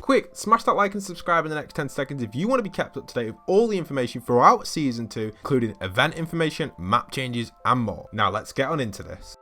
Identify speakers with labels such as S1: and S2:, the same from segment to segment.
S1: quick, smash that like and subscribe in the next 10 seconds if you want to be kept up to date with all the information throughout Season 2, including event information, map changes, and more. Now let's get on into this.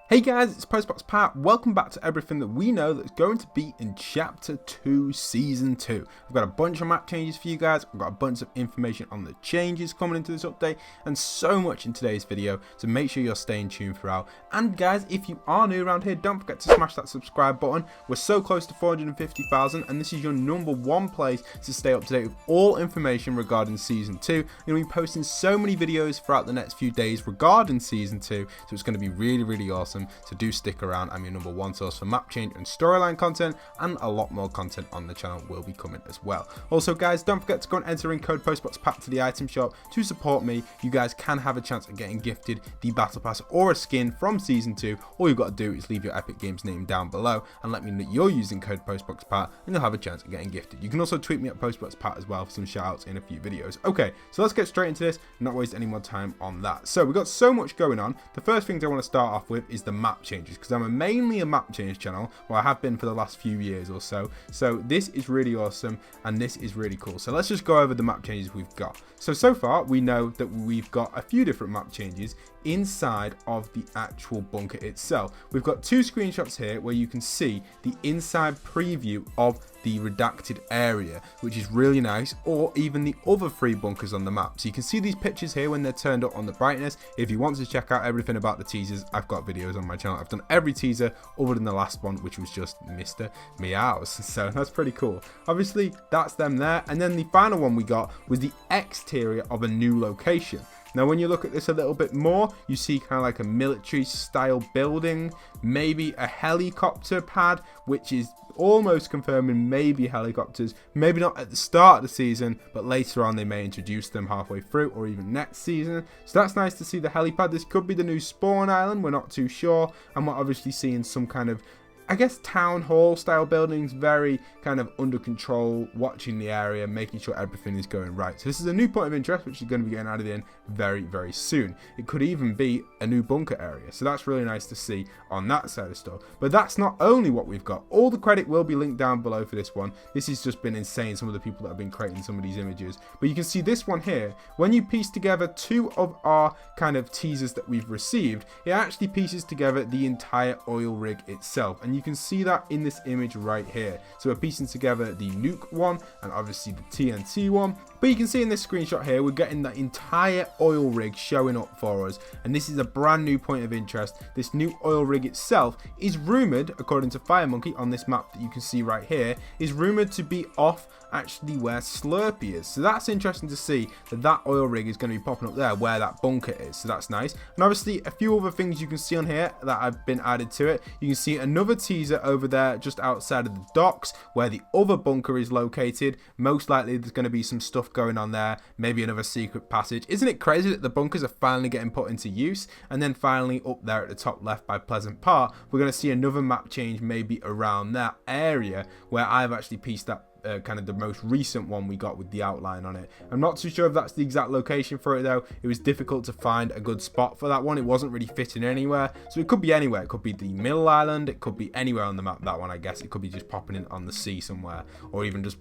S1: Hey guys, it's Postboxpat. Welcome back to everything that we know that's going to be in Chapter 2, Season 2. I've got a bunch of map changes for you guys. I've got a bunch of information on the changes coming into this update and so much in today's video, so make sure you're staying tuned throughout. And guys, if you are new around here, don't forget to smash that subscribe button. We're so close to 450,000 and this is your #1 place to stay up to date with all information regarding Season 2. I'm going to be posting so many videos throughout the next few days regarding Season 2, so it's going to be really awesome. So do stick around. I'm your #1 source for map change and storyline content, and a lot more content on the channel will be coming as well. Also guys, don't forget to go and enter in code Postboxpat to the item shop to support me. You guys can have a chance at getting gifted the battle pass or a skin from Season 2. All you've got to do is leave your Epic Games name down below and let me know that you're using code Postboxpat, and you'll have a chance at getting gifted. You can also tweet me at Postboxpat as well for some shoutouts in a few videos. Okay, so let's get straight into this and not waste any more time on that. So we've got so much going on. The first thing I want to start off with is the map changes, because I'm mainly a map change channel, well I have been for the last few years or so. So this is really awesome and this is really cool. So let's just go over the map changes we've got. So far we know that we've got a few different map changes inside of the actual bunker itself. We've got 2 screenshots here where you can see the inside preview of the redacted area, which is really nice, or even the other 3 bunkers on the map. So you can see these pictures here when they're turned up on the brightness. If you want to check out everything about the teasers, I've got videos on my channel. I've done every teaser other than the last one, which was just Mr. Meows. So that's pretty cool. Obviously that's them there, and then the final one we got was the exterior of a new location. Now when you look at this a little bit more, you see kind of like a military style building, maybe a helicopter pad, which is almost confirming maybe helicopters, maybe not at the start of the season, but later on they may introduce them halfway through or even next season. So that's nice to see the helipad. This could be the new spawn island, we're not too sure, and we're obviously seeing some kind of, I guess, town hall style buildings, very kind of under control, watching the area, making sure everything is going right. So this is a new point of interest which is going to be getting added in very soon. It could even be a new bunker area, so that's really nice to see on that side of stuff. But that's not only what we've got. All the credit will be linked down below for this one. This has just been insane, some of the people that have been creating some of these images. But you can see this one here, when you piece together 2 of our kind of teasers that we've received, it actually pieces together the entire oil rig itself, and you can see that in this image right here. So we're piecing together the nuke one and obviously the TNT one, but you can see in this screenshot here we're getting the entire oil rig showing up for us, and this is a brand new point of interest. This new oil rig itself is rumored, according to FireMonkey on this map that you can see right here, is rumored to be off actually where Slurpee is. So that's interesting to see that that oil rig is going to be popping up there where that bunker is. So that's nice. And obviously a few other things you can see on here that have been added to it. You can see another teaser over there just outside of the docks where the other bunker is located. Most likely there's going to be some stuff going on there, maybe another secret passage. Isn't it crazy that the bunkers are finally getting put into use? And then finally up there at the top left by Pleasant Park, we're going to see another map change maybe around that area where I've actually pieced that kind of the most recent one we got with the outline on it. I'm not too sure if that's the exact location for it though. It was difficult to find a good spot for that one. It wasn't really fitting anywhere, so it could be anywhere. It could be the middle island, it could be anywhere on the map, that one I guess. It could be just popping in on the sea somewhere, or even just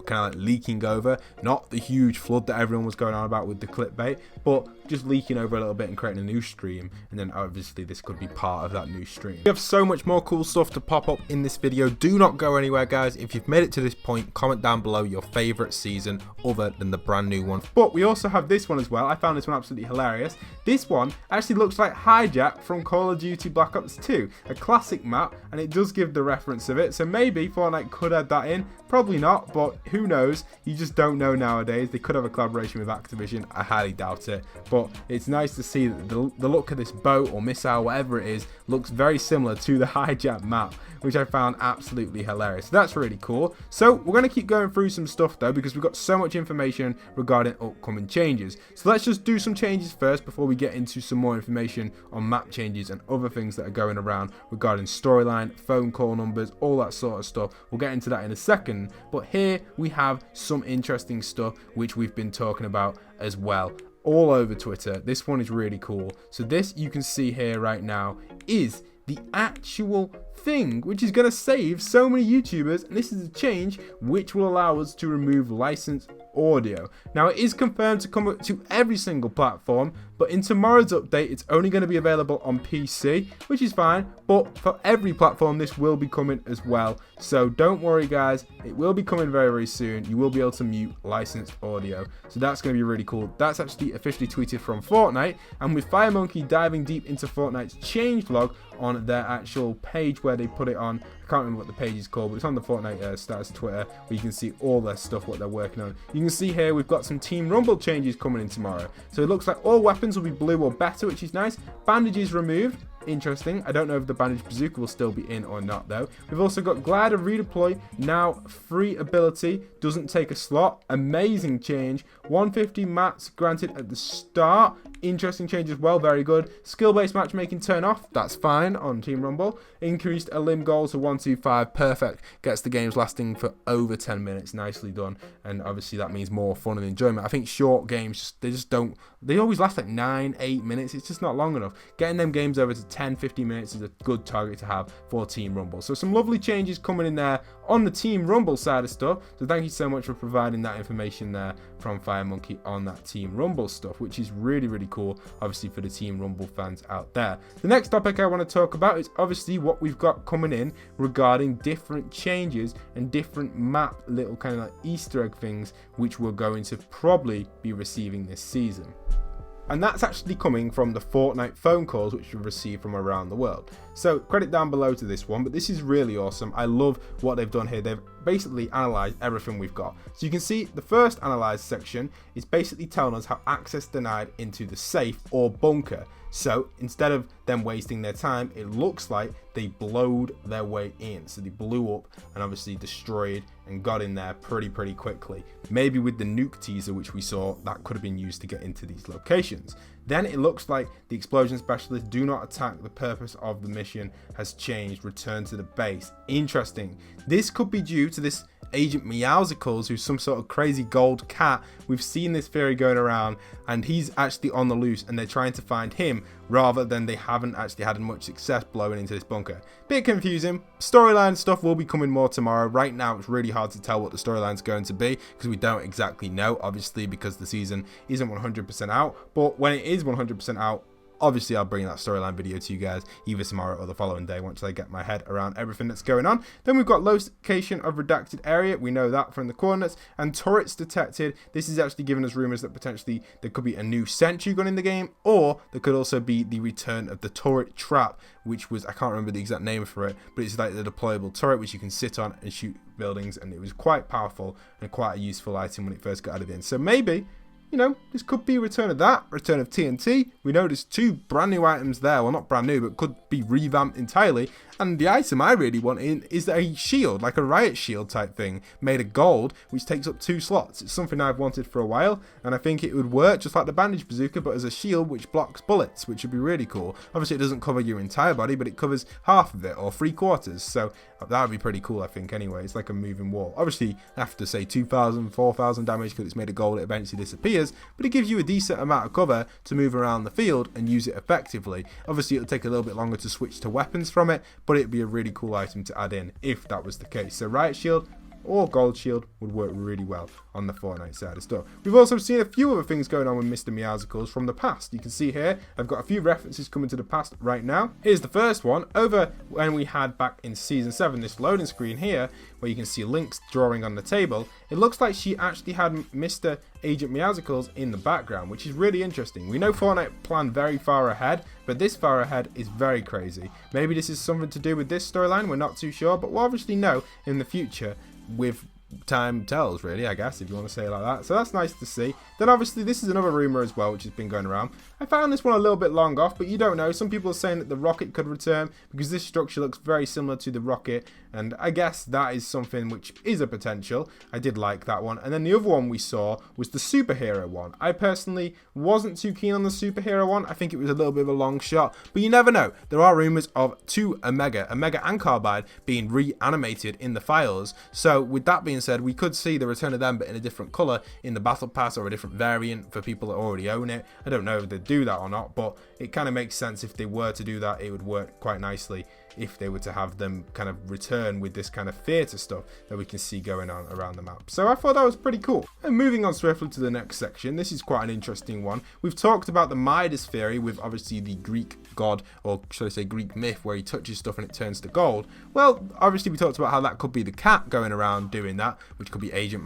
S1: kind of like leaking over, not the huge flood that everyone was going on about with the clickbait, but just leaking over a little bit and creating a new stream. And then obviously this could be part of that new stream. We have so much more cool stuff to pop up in this video. Do not go anywhere guys. If you've made it to this point, comment down below your favorite season other than the brand new one. But we also have this one as well. I found this one absolutely hilarious. This one actually looks like Hijack from Call of Duty Black Ops 2, a classic map, and it does give the reference of it. So maybe Fortnite could add that in. Probably not, but who knows? You just don't know nowadays. They could have a collaboration with Activision. I highly doubt it, but it's nice to see that the look of this boat or missile, whatever it is, looks very similar to the Hijack map, which I found absolutely hilarious. So that's really cool. So we're going to keep going through some stuff though, because we've got so much information regarding upcoming changes. So let's just do some changes first before we get into some more information on map changes and other things that are going around regarding storyline, phone call numbers, all that sort of stuff. We'll get into that in a second, but here we have some interesting stuff which we've been talking about as well all over Twitter. This one is really cool. So this you can see here right now is the actual thing, which is going to save so many YouTubers, and this is a change which will allow us to remove licensed audio. Now, it is confirmed to come to every single platform, but in tomorrow's update it's only going to be available on PC, which is fine, but for every platform this will be coming as well. So don't worry guys, it will be coming very, very soon. You will be able to mute licensed audio, so that's going to be really cool. That's actually officially tweeted from Fortnite, and with FireMonkey diving deep into Fortnite's changelog on their actual page where they put it on. I can't remember what the page is called, but it's on the Fortnite status Twitter, where you can see all their stuff, what they're working on. You can see here we've got some Team Rumble changes coming in tomorrow. So it looks like all weapons will be blue or better, which is nice. Bandages removed. Interesting. I don't know if the bandage bazooka will still be in or not though. We've also got glider redeploy, now free ability, doesn't take a slot. Amazing change. 150 mats granted at the start. Interesting change as well, very good. Skill-based matchmaking turn off, that's fine on Team Rumble. Increased a limb goal to 125, perfect. Gets the games lasting for over 10 minutes, nicely done. And obviously that means more fun and enjoyment. I think short games, they always last like 9-8 minutes, it's just not long enough. Getting them games over to 10-15 minutes is a good target to have for Team Rumble. So some lovely changes coming in there on the Team Rumble side of stuff. So thank you so much for providing that information there from FireMonkey on that Team Rumble stuff, which is really, really cool, obviously, for the Team Rumble fans out there. The next topic I want to talk about is obviously what we've got coming in regarding different changes and different map little kind of like Easter egg things which we're going to probably be receiving this season. And that's actually coming from the Fortnite phone calls which we've received from around the world. So credit down below to this one, but this is really awesome. I love what they've done here. They've basically analyzed everything we've got. So you can see the first analyze section is basically telling us how access denied into the safe or bunker. So instead of them wasting their time, it looks like they blowed their way in. So they blew up and obviously destroyed and got in there pretty quickly. Maybe with the nuke teaser which we saw, that could have been used to get into these locations. Then it looks like the explosion specialists do not attack. The purpose of the mission has changed. Return to the base. Interesting. This could be due to this Agent Meowsicles, who's some sort of crazy gold cat. We've seen this theory going around, and he's actually on the loose, and they're trying to find him rather than they haven't actually had much success blowing into this bunker. Bit confusing. Storyline stuff will be coming more tomorrow. Right now it's really hard to tell what the storyline's going to be because we don't exactly know, obviously, because the season isn't 100% out. But when it is 100% out, obviously I'll bring that storyline video to you guys either tomorrow or the following day once I get my head around everything that's going on. Then we've got location of redacted area. We know that from the coordinates. And turrets detected. This is actually giving us rumors that potentially there could be a new sentry gun in the game, or there could also be the return of the turret trap, which was, I can't remember the exact name for it, but it's like the deployable turret which you can sit on and shoot buildings, and it was quite powerful and quite a useful item when it first got added in. So maybe, you know, this could be a return of that, return of TNT. We know there's two brand new items there. Well, not brand new, but could be revamped entirely. And the item I really want in is a shield, like a riot shield type thing, made of gold, which takes up 2 slots. It's something I've wanted for a while, and I think it would work just like the bandage bazooka, but as a shield which blocks bullets, which would be really cool. Obviously, it doesn't cover your entire body, but it covers half of it, or 3/4. So that would be pretty cool, I think, anyway. It's like a moving wall. Obviously, after, say, 2,000, 4,000 damage, because it's made of gold, it eventually disappears, but it gives you a decent amount of cover to move around the field and use it effectively. Obviously, it'll take a little bit longer to switch to weapons from it, but it'd be a really cool item to add in if that was the case. So riot shield or gold shield would work really well on the Fortnite side of stuff. We've also seen a few other things going on with Mr. Meowsicles from the past. You can see here, I've got a few references coming to the past right now. Here's the first one, over when we had back in Season 7, this loading screen here, where you can see Link's drawing on the table. It looks like she actually had Mr. Agent Meowsicles in the background, which is really interesting. We know Fortnite planned very far ahead, but this far ahead is very crazy. Maybe this is something to do with this storyline, we're not too sure, but we'll obviously know in the future with time tells, really, I guess, if you want to say it like that. So that's nice to see. Then obviously this is another rumor as well which has been going around. I found this one a little bit long off, but you don't know. Some people are saying that the rocket could return because this structure looks very similar to the rocket, and I guess that is something which is a potential. I did like that one. And then the other one we saw was the superhero one. I personally wasn't too keen on the superhero one. I think it was a little bit of a long shot, but you never know. There are rumors of 2 Omega and Carbide being reanimated in the files. So with that being said, we could see the return of them, but in a different color in the battle pass or a different variant for people that already own it. I don't know if they do that or not, but it kind of makes sense. If they were to do that, it would work quite nicely if they were to have them kind of return with this kind of theatre stuff that we can see going on around the map. So I thought that was pretty cool. And moving on swiftly to the next section, this is quite an interesting one. We've talked about the Midas theory with obviously the Greek god, or should I say Greek myth, where he touches stuff and it turns to gold. Well, obviously we talked about how that could be the cat going around doing that, which could be Agent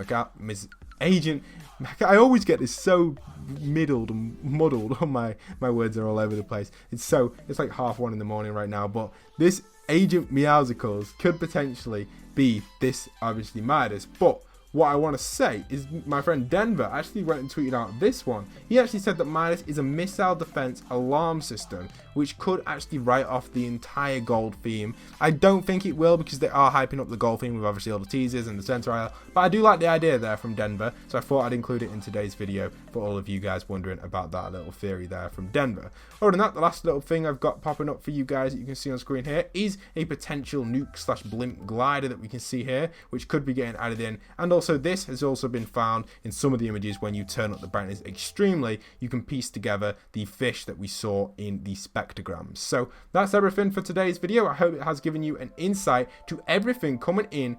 S1: I always get this so muddled on my words are all over the place. It's like 1:30 in the morning right now, but this Agent Meowsicles could potentially be this obviously Midas. But what I want to say is my friend Denver actually went and tweeted out this one. He actually said that Midas is a missile defense alarm system, which could actually write off the entire gold theme. I don't think it will, because they are hyping up the gold theme with obviously all the teasers and the center aisle, but I do like the idea there from Denver, so I thought I'd include it in today's video for all of you guys wondering about that little theory there from Denver. Other than that, the last little thing I've got popping up for you guys that you can see on screen here is a potential nuke/blimp glider that we can see here, which could be getting added in. And also this has also been found in some of the images. When you turn up the brightness extremely, you can piece together the fish that we saw in the spectrograms. So that's everything for today's video. I hope it has given you an insight to everything coming in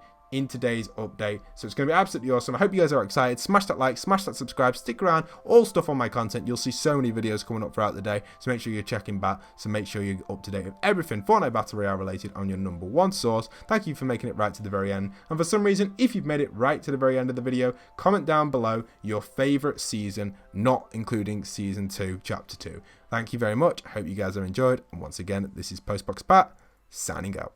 S1: today's update. So it's going to be absolutely awesome. I hope you guys are excited. Smash that like, smash that subscribe, stick around, all stuff on my content. You'll see so many videos coming up throughout the day, so make sure you're checking back, so make sure you're up to date with everything Fortnite Battle Royale related on your #1 source. Thank you for making it right to the very end, and for some reason, if you've made it right to the very end of the video, comment down below your favorite season, not including season 2 chapter 2. Thank you very much. I hope you guys have enjoyed, and once again, this is Postboxpat signing out.